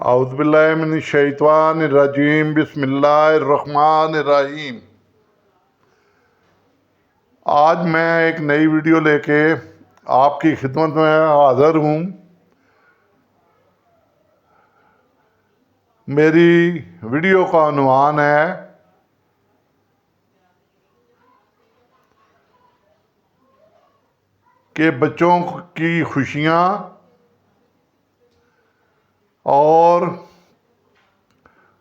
اعوذ باللہ من الشیطان الرجیم، بسم اللہ الرحمن الرحیم۔ آج میں ایک نئی ویڈیو لے کے آپ کی خدمت میں حاضر ہوں۔ میری ویڈیو کا عنوان ہے کہ بچوں کی خوشیاں اور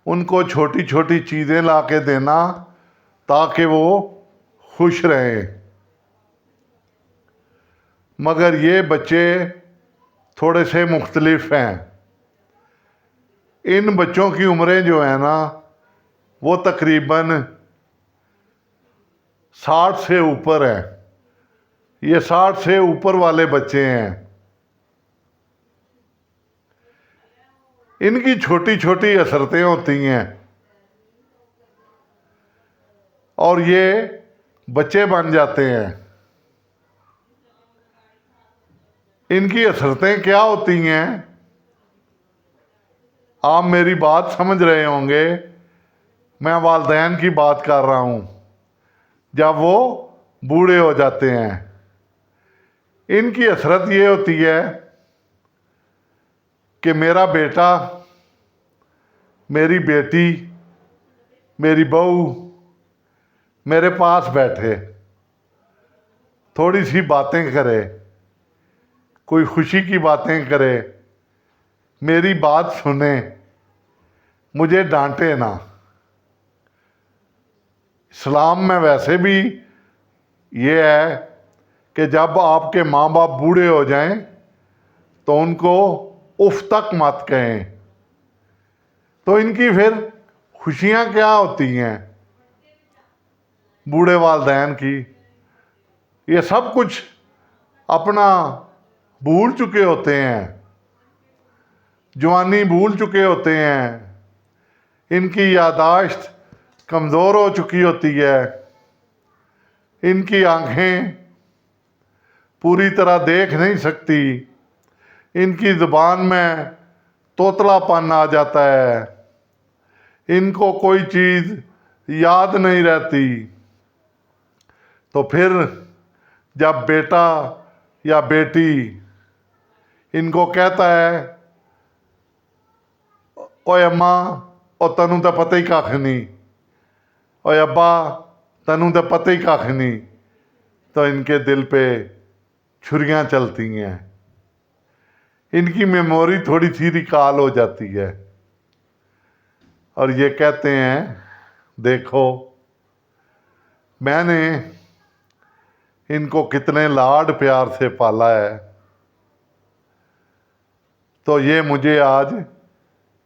ان کو چھوٹی چھوٹی چیزیں لا کے دینا تاکہ وہ خوش رہیں۔ مگر یہ بچے تھوڑے سے مختلف ہیں۔ ان بچوں کی عمریں جو ہیں نا وہ تقریباً 60 سے اوپر ہیں۔ یہ 60 سے اوپر والے بچے ہیں۔ ان کی چھوٹی چھوٹی حسرتیں ہوتی ہیں اور یہ بچے بن جاتے ہیں۔ ان کی حسرتیں کیا ہوتی ہیں؟ آپ میری بات سمجھ رہے ہوں گے۔ میں والدین کی بات کر رہا ہوں جب وہ بوڑھے ہو جاتے ہیں۔ ان کی حسرت یہ ہوتی ہے کہ میرا بیٹا، میری بیٹی، میری بہو میرے پاس بیٹھے، تھوڑی سی باتیں کرے، کوئی خوشی کی باتیں کرے، میری بات سنے، مجھے ڈانٹے نہ۔ اسلام میں ویسے بھی یہ ہے کہ جب آپ کے ماں باپ بوڑھے ہو جائیں تو ان کو اف تک مت کہیں۔ تو ان کی پھر خوشیاں کیا ہوتی ہیں بوڑھے والدین کی؟ یہ سب کچھ اپنا بھول چکے ہوتے ہیں، جوانی بھول چکے ہوتے ہیں، ان کی یادداشت کمزور ہو چکی ہوتی ہے، ان کی آنکھیں پوری طرح دیکھ نہیں سکتی، ان کی زبان میں توتلا پن آ جاتا ہے، ان کو کوئی چیز یاد نہیں رہتی۔ تو پھر جب بیٹا یا بیٹی ان کو کہتا ہے اوے اماں او تنوں تے پتہ ہی کھ نہیں، اوے ابا تنوں تے پتہ ہی کھ نہیں، تو ان کے دل پہ چھریاں چلتی ہیں۔ ان کی میموری تھوڑی سی ریکال ہو جاتی ہے اور یہ کہتے ہیں دیکھو میں نے ان کو کتنے لاڈ پیار سے پالا ہے، تو یہ مجھے آج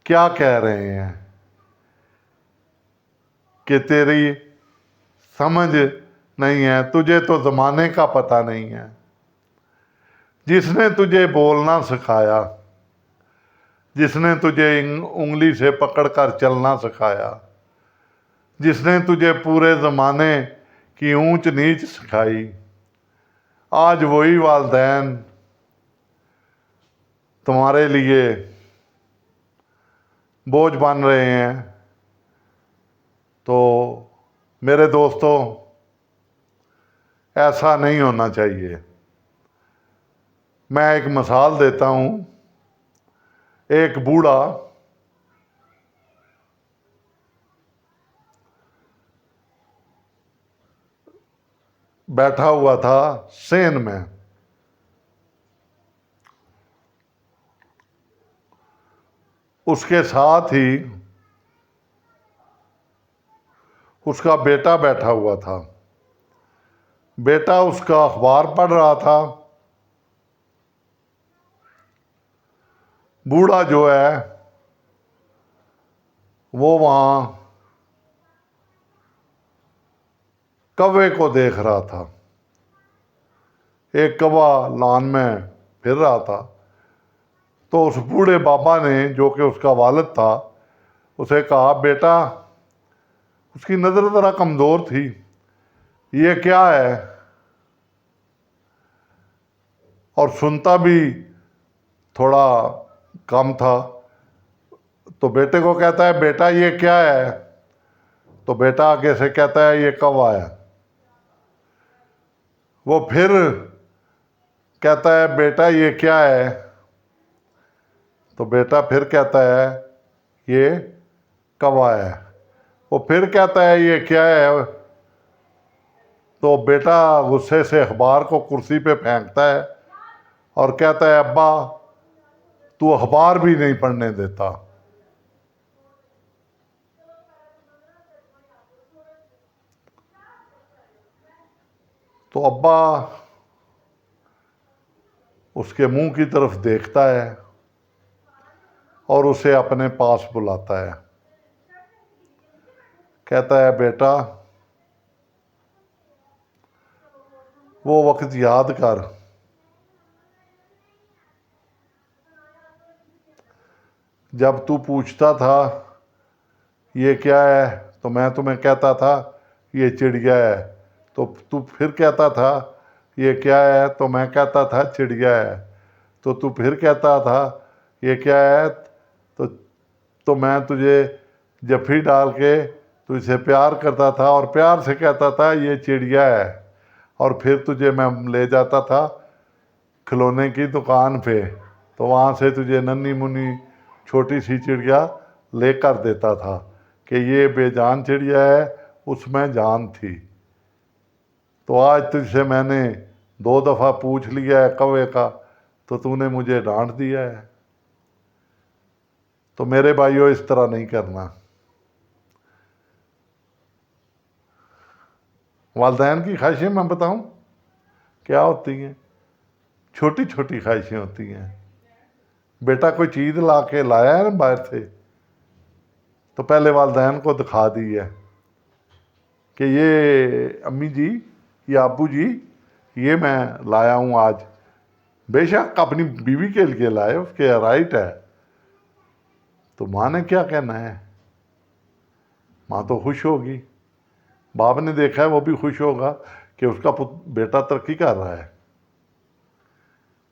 کیا کہہ رہے ہیں کہ تیری سمجھ نہیں ہے، تجھے تو زمانے کا پتہ نہیں ہے۔ جس نے تجھے بولنا سکھایا، جس نے تجھے انگلی سے پکڑ کر چلنا سکھایا، جس نے تجھے پورے زمانے کی اونچ نیچ سکھائی، آج وہی والدین تمہارے لیے بوجھ بن رہے ہیں۔ تو میرے دوستو، ایسا نہیں ہونا چاہیے۔ میں ایک مثال دیتا ہوں۔ ایک بوڑھا بیٹھا ہوا تھا سین میں۔ اس کے ساتھ ہی اس کا بیٹا بیٹھا ہوا تھا۔ بیٹا اس کا اخبار پڑھ رہا تھا۔ بوڑھا جو ہے وہ وہاں کوے کو دیکھ رہا تھا۔ ایک کوا لان میں پھر رہا تھا۔ تو اس بوڑھے بابا نے، جو کہ اس کا والد تھا، اسے کہا بیٹا، اس کی نظر ذرا کمزور تھی، یہ کیا ہے؟ اور سنتا بھی تھوڑا کم تھا۔ تو بیٹے کو کہتا ہے بیٹا یہ کیا ہے؟ تو بیٹا آگے سے کہتا ہے یہ کوا ہے۔ وہ پھر کہتا ہے بیٹا یہ کیا ہے؟ تو بیٹا پھر کہتا ہے یہ کوا ہے۔ وہ پھر کہتا ہے یہ کیا ہے؟ تو بیٹا غصے سے اخبار کو کرسی پہ پھینکتا ہے اور کہتا ہے ابا تو اخبار بھی نہیں پڑھنے دیتا۔ تو ابا اس کے منہ کی طرف دیکھتا ہے اور اسے اپنے پاس بلاتا ہے، کہتا ہے بیٹا وہ وقت یاد کر جب تو پوچھتا تھا یہ کیا ہے تو میں تمہیں کہتا تھا یہ چڑیا ہے، تو پھر کہتا تھا یہ کیا ہے تو میں کہتا تھا چڑیا ہے، تو پھر کہتا تھا یہ کیا ہے تو میں تجھے جفی ڈال کے تجھ سے پیار کرتا تھا اور پیار سے کہتا تھا یہ چڑیا ہے، اور پھر تجھے میں لے جاتا تھا کھلونے کی دکان پہ تو وہاں سے تجھے ننھی منی چھوٹی سی چڑیا لے کر دیتا تھا کہ یہ بے جان چڑیا ہے اس میں جان تھی۔ تو آج تجھ سے میں نے 2 دفعہ پوچھ لیا ہے کوے کا تو نے مجھے ڈانٹ دیا ہے۔ تو میرے بھائیوں اس طرح نہیں کرنا۔ والدین کی خواہشیں میں بتاؤں کیا ہوتی ہیں؟ چھوٹی چھوٹی خواہشیں ہوتی ہیں۔ بیٹا کوئی چیز لا کے لایا ہے نا باہر سے تو پہلے والدین کو دکھا دی ہے کہ یہ امی جی یا ابو جی یہ میں لایا ہوں آج، بے شک اپنی بیوی کے لیے لائے، اس کے رائٹ ہے۔ تو ماں نے کیا کہنا ہے؟ ماں تو خوش ہوگی، باپ نے دیکھا ہے وہ بھی خوش ہوگا کہ اس کا بیٹا ترقی کر رہا ہے،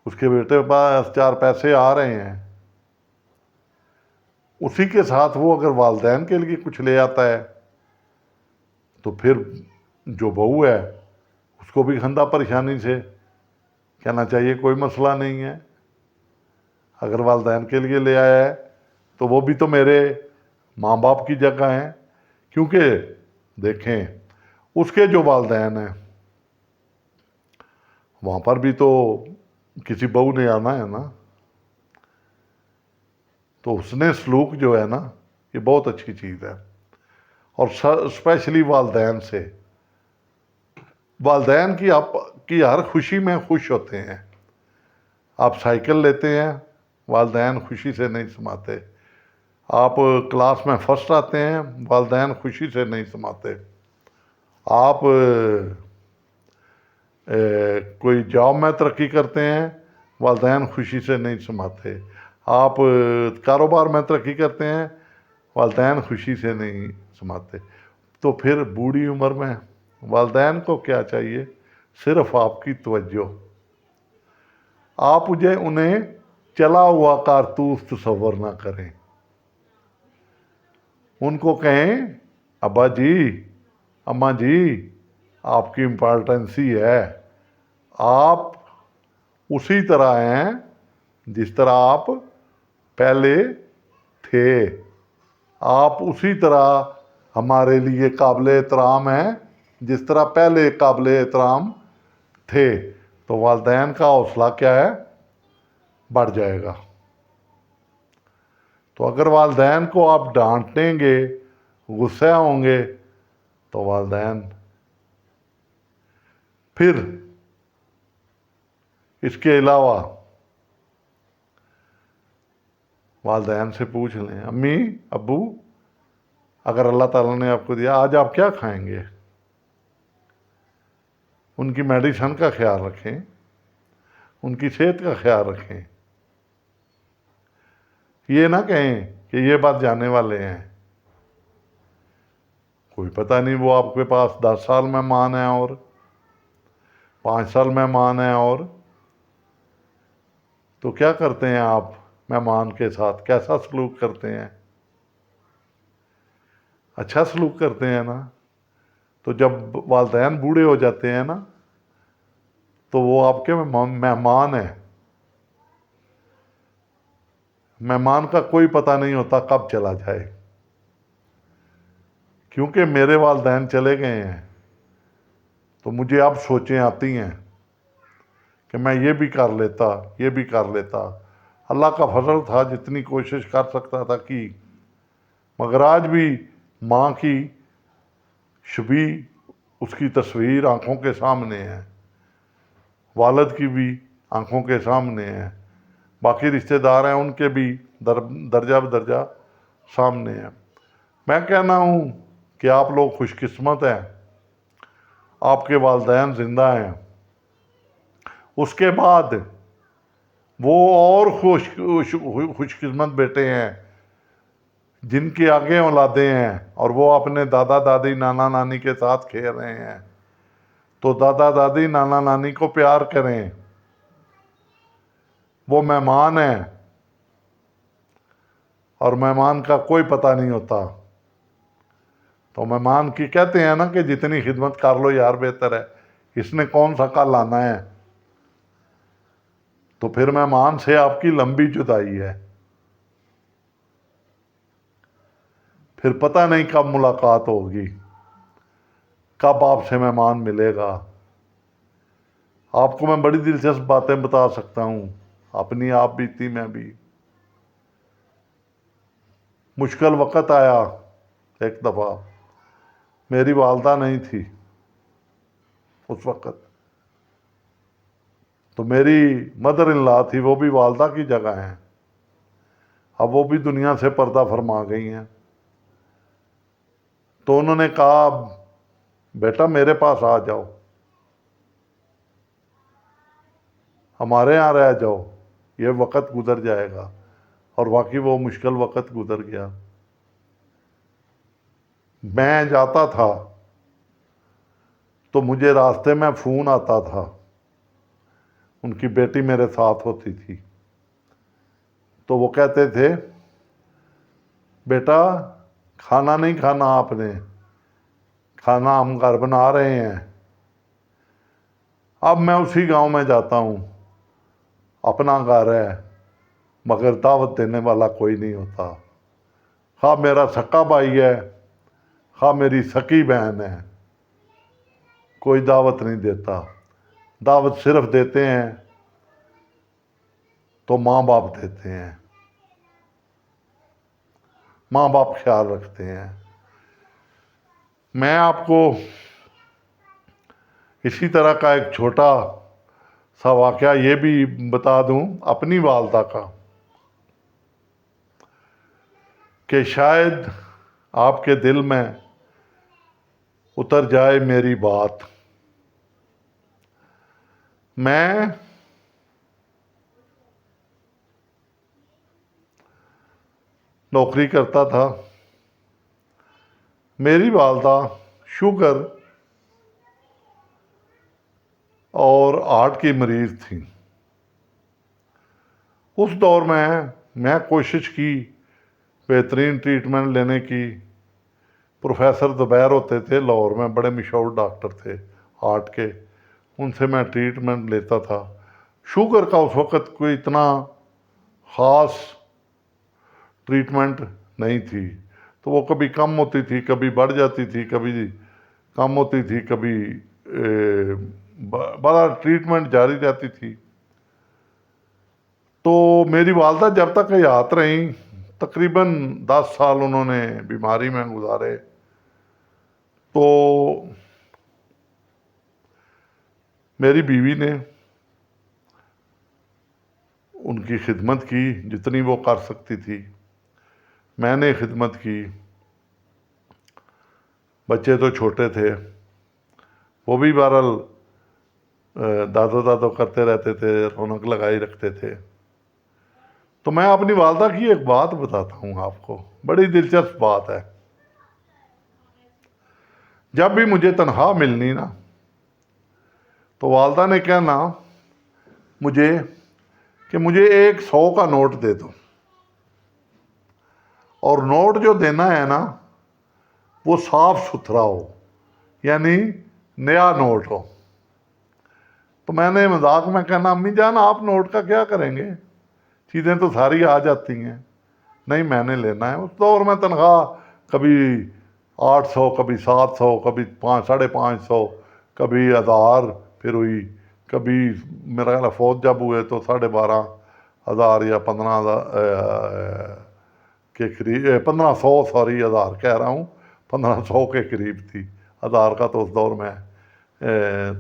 اس کے بیٹے کے پاس 4 پیسے آ رہے ہیں۔ اسی کے ساتھ وہ اگر والدین کے لیے کچھ لے آتا ہے تو پھر جو بہو ہے اس کو بھی خندہ پریشانی سے کہنا چاہیے کوئی مسئلہ نہیں ہے، اگر والدین کے لیے لے آیا ہے تو وہ بھی تو میرے ماں باپ کی جگہ ہیں، کیونکہ دیکھیں اس کے جو والدین ہیں وہاں پر بھی تو کسی بہو نے آنا ہے نا، تو حسن سلوک جو ہے نا یہ بہت اچھی چیز ہے۔ اور اسپیشلی والدین سے، والدین کی ہر خوشی میں خوش ہوتے ہیں۔ آپ سائیکل لیتے ہیں والدین خوشی سے نہیں سماتے، آپ کلاس میں فرسٹ آتے ہیں والدین خوشی سے نہیں سماتے، آپ کوئی جاب میں ترقی کرتے ہیں والدین خوشی سے نہیں سماتے، آپ کاروبار میں ترقی کرتے ہیں والدین خوشی سے نہیں سماتے۔ تو پھر بوڑھی عمر میں والدین کو کیا چاہیے؟ صرف آپ کی توجہ۔ آپ انہیں چلا ہوا کارتوس تصور نہ کریں، ان کو کہیں ابا جی اماں جی آپ کی امپارٹنسی ہے، آپ اسی طرح ہیں جس طرح آپ پہلے تھے، آپ اسی طرح ہمارے لیے قابل احترام ہیں جس طرح پہلے قابل احترام تھے۔ تو والدین کا حوصلہ کیا ہے؟ بڑھ جائے گا۔ تو اگر والدین کو آپ ڈانٹیں گے، غصہ ہوں گے تو والدین پھر اس کے علاوہ والدین سے پوچھ لیں امی ابو اگر اللہ تعالیٰ نے آپ کو دیا آج آپ کیا کھائیں گے؟ ان کی میڈیسن کا خیال رکھیں، ان کی صحت کا خیال رکھیں، یہ نہ کہیں کہ یہ بات جانے والے ہیں، کوئی پتہ نہیں وہ آپ کے پاس 10 سال مہمان ہیں اور 5 سال مہمان ہیں، اور تو کیا کرتے ہیں آپ مہمان کے ساتھ، کیسا سلوک کرتے ہیں؟ اچھا سلوک کرتے ہیں نا، تو جب والدین بوڑھے ہو جاتے ہیں نا تو وہ آپ کے مہمان ہیں. مہمان کا کوئی پتہ نہیں ہوتا کب چلا جائے. کیونکہ میرے والدین چلے گئے ہیں تو مجھے اب سوچیں آتی ہیں کہ میں یہ بھی کر لیتا، یہ بھی کر لیتا. اللہ کا فضل تھا، جتنی کوشش کر سکتا تھا کی، مگر آج بھی ماں کی شبیہ، اس کی تصویر آنکھوں کے سامنے ہے، والد کی بھی آنکھوں کے سامنے ہے، باقی رشتہ دار ہیں ان کے بھی درجہ بدرجہ سامنے ہیں. میں کہنا ہوں کہ آپ لوگ خوش قسمت ہیں، آپ کے والدین زندہ ہیں. اس کے بعد وہ اور خوش قسمت بیٹے ہیں جن کی آگے اولادیں ہیں اور وہ اپنے دادا دادی نانا نانی کے ساتھ کھیل رہے ہیں. تو دادا دادی نانا نانی کو پیار کریں، وہ مہمان ہیں اور مہمان کا کوئی پتہ نہیں ہوتا. تو مہمان کی کہتے ہیں نا کہ جتنی خدمت کر لو یار بہتر ہے، اس نے کون سا کل آنا ہے. تو پھر مہمان سے آپ کی لمبی جدائی ہے، پھر پتہ نہیں کب ملاقات ہوگی، کب آپ سے مہمان ملے گا. آپ کو میں بڑی دلچسپ باتیں بتا سکتا ہوں، اپنی آپ بیتی میں بھی. مشکل وقت آیا ایک دفعہ، میری والدہ نہیں تھی اس وقت، تو میری مدر ان لا تھی، وہ بھی والدہ کی جگہ ہیں. اب وہ بھی دنیا سے پردہ فرما گئی ہیں. تو انہوں نے کہا بیٹا میرے پاس آ جاؤ، ہمارے یہاں رہ جاؤ، یہ وقت گزر جائے گا. اور واقعی وہ مشکل وقت گزر گیا. میں جاتا تھا تو مجھے راستے میں فون آتا تھا، ان کی بیٹی میرے ساتھ ہوتی تھی. تو وہ کہتے تھے بیٹا کھانا نہیں کھانا آپ نے، کھانا ہم گھر بنا رہے ہیں. اب میں اسی گاؤں میں جاتا ہوں، اپنا گھر ہے مگر دعوت دینے والا کوئی نہیں ہوتا. خواہ میرا سکا بھائی ہے، خواہ میری سکی بہن ہے، کوئی دعوت نہیں دیتا. دعوت صرف دیتے ہیں تو ماں باپ دیتے ہیں، ماں باپ خیال رکھتے ہیں. میں آپ کو اسی طرح کا ایک چھوٹا سا واقعہ یہ بھی بتا دوں اپنی والدہ کا، کہ شاید آپ کے دل میں اتر جائے میری بات. میں نوکری کرتا تھا، میری والدہ شوگر اور ہارٹ کی مریض تھیں. اس دور میں کوشش کی بہترین ٹریٹمنٹ لینے کی. پروفیسر زبیر ہوتے تھے لاہور میں، بڑے مشہور ڈاکٹر تھے ہارٹ کے، ان سے میں ٹریٹمنٹ لیتا تھا. شوگر کا اس وقت کوئی اتنا خاص ٹریٹمنٹ نہیں تھی، تو وہ کبھی کم ہوتی تھی، کبھی بڑھ جاتی تھی، کبھی کم ہوتی تھی، کبھی بڑا ٹریٹمنٹ جاری رہتی تھی. تو میری والدہ جب تک حیات رہیں، تقریباً 10 سال انہوں نے بیماری میں گزارے. تو میری بیوی نے ان کی خدمت کی جتنی وہ کر سکتی تھی، میں نے خدمت کی. بچے تو چھوٹے تھے، وہ بھی بہرحال دادو دادو کرتے رہتے تھے، رونق لگائی رکھتے تھے. تو میں اپنی والدہ کی ایک بات بتاتا ہوں آپ کو، بڑی دلچسپ بات ہے. جب بھی مجھے تنخواہ ملنی نا تو والدہ نے کہنا مجھے کہ مجھے 100 کا نوٹ دے دو، اور نوٹ جو دینا ہے نا وہ صاف ستھرا ہو، یعنی نیا نوٹ ہو۔ تو میں نے مذاق میں کہنا امی جان آپ نوٹ کا کیا کریں گے، چیزیں تو ساری آ جاتی ہیں۔ نہیں میں نے لینا ہے۔ اس دور میں تنخواہ کبھی 800، کبھی 700، کبھی 550، کبھی 1000 پھر ہوئی، کبھی میرا خیال ہے فوج جب ہوئے تو 12,500 یا 15,000 کے قریب، 1500 سوری 1000 کہہ رہا ہوں، 1500 کے قریب تھی۔ 1000 کا تو اس دور میں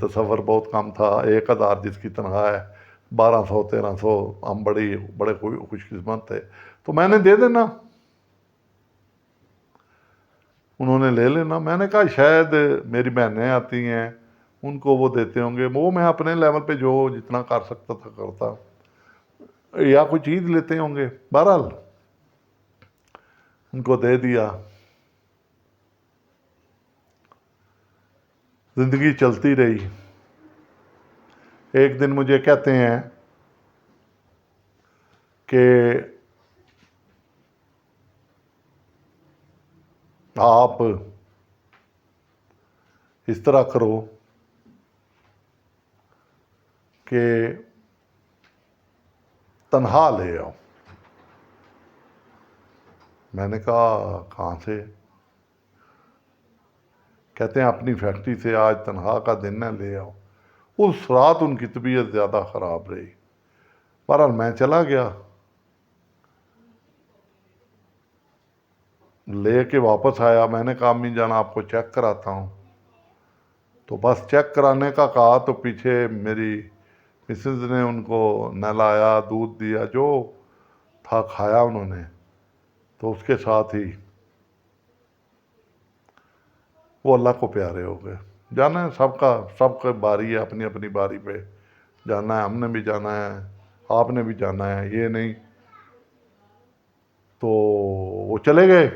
تصور بہت کم تھا۔ 1000 جس کی تنخواہ ہے، 1200 1300، ہم بڑے خوش قسمت تھے۔ تو میں نے دے دینا، انہوں نے لے لینا۔ میں نے کہا شاید میری بہنیں آتی ہیں ان کو وہ دیتے ہوں گے، وہ میں اپنے لیول پہ جو جتنا کر سکتا تھا کرتا، یا کوئی چیز لیتے ہوں گے۔ بہرحال ان کو دے دیا، زندگی چلتی رہی۔ ایک دن مجھے کہتے ہیں کہ آپ اس طرح کرو کہ تنہا لے آؤ۔ میں نے کہا کہاں سے؟ کہتے ہیں اپنی فیکٹری سے، آج تنخواہ کا دن ہے، لے آؤ۔ اس رات ان کی طبیعت زیادہ خراب رہی۔ بہرحال میں چلا گیا، لے کے واپس آیا۔ میں نے کہا امی جان آپ کو چیک کراتا ہوں۔ تو بس چیک کرانے کا کہا تو پیچھے میری مسز نے ان کو نہلایا، دودھ دیا، جو تھا کھایا انہوں نے۔ تو اس کے ساتھ ہی وہ اللہ کو پیارے ہو گئے۔ جانا ہے سب کا باری ہے، اپنی اپنی باری پہ جانا ہے۔ ہم نے بھی جانا ہے، آپ نے بھی جانا ہے، یہ نہیں۔ تو وہ چلے گئے،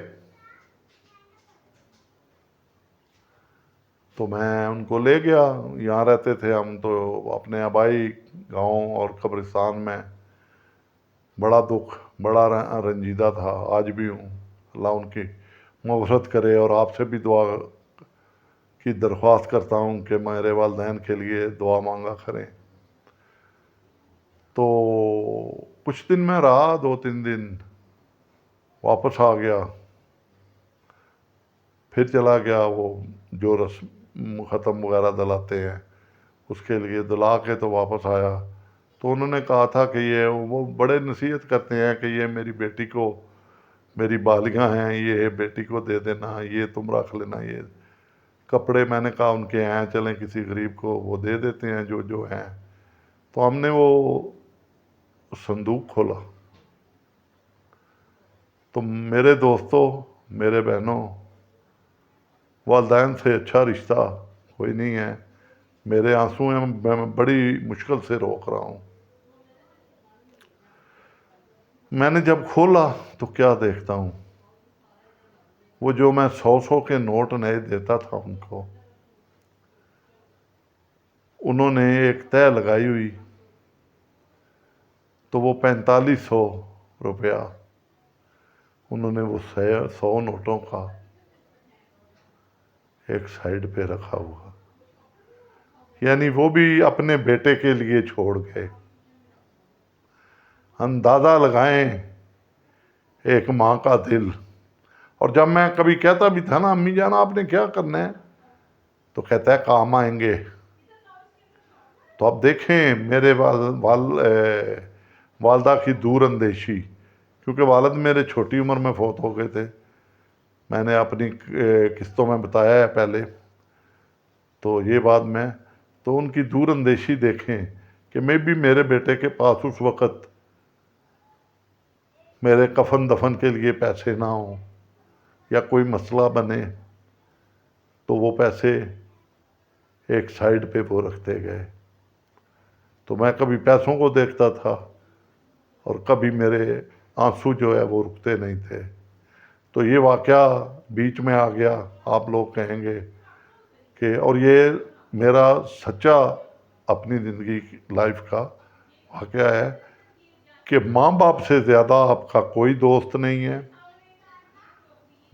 تو میں ان کو لے گیا۔ یہاں رہتے تھے ہم تو اپنے آبائی گاؤں اور قبرستان میں۔ بڑا دکھ، بڑا رنجیدہ تھا، آج بھی ہوں۔ اللہ ان کی مغفرت کرے، اور آپ سے بھی دعا کی درخواست کرتا ہوں کہ میرے والدین کے لیے دعا مانگا کریں۔ تو کچھ دن میں رہا، 2-3 دن، واپس آ گیا، پھر چلا گیا۔ وہ جو رسم ختم وغیرہ دلاتے ہیں اس کے لیے دلا کے تو واپس آیا۔ تو انہوں نے کہا تھا کہ وہ بڑے نصیحت کرتے ہیں کہ یہ میری بیٹی کو، میری بالیاں ہیں، یہ بیٹی کو دے دینا، یہ تم رکھ لینا، یہ کپڑے۔ میں نے کہا ان کے ہیں، چلیں کسی غریب کو وہ دے دیتے ہیں جو ہیں۔ تو ہم نے وہ صندوق کھولا، تو میرے دوستوں، میرے بہنوں، والدین سے اچھا رشتہ کوئی نہیں ہے۔ میرے آنسو ہیں، میں بڑی مشکل سے روک رہا ہوں۔ میں نے جب کھولا تو کیا دیکھتا ہوں، وہ جو میں 100 کے نوٹ نئے دیتا تھا ان کو، انہوں نے ایک طے لگائی ہوئی، تو وہ 4500 روپیہ انہوں نے وہ 100 نوٹوں کا ایک سائڈ پہ رکھا ہوا، یعنی وہ بھی اپنے بیٹے کے لیے چھوڑ گئے۔ اندازہ لگائیں ایک ماں کا دل۔ اور جب میں کبھی کہتا بھی تھا نا امی جان آپ نے کیا کرنا ہے، تو کہتا ہے کام آئیں گے۔ تو اب دیکھیں میرے والدہ کی دور اندیشی، کیونکہ والد میرے چھوٹی عمر میں فوت ہو گئے تھے، میں نے اپنی قسطوں میں بتایا ہے پہلے، تو یہ بات میں تو ان کی دور اندیشی دیکھیں کہ میں بھی میرے بیٹے کے پاس اس وقت میرے کفن دفن کے لیے پیسے نہ ہوں، یا کوئی مسئلہ بنے، تو وہ پیسے ایک سائڈ پہ وہ رکھتے گئے۔ تو میں کبھی پیسوں کو دیکھتا تھا، اور کبھی میرے آنسو جو ہے وہ رکتے نہیں تھے۔ تو یہ واقعہ بیچ میں آ گیا، آپ لوگ کہیں گے کہ، اور یہ میرا سچا اپنی زندگی لائف کا واقعہ ہے کہ ماں باپ سے زیادہ آپ کا کوئی دوست نہیں ہے،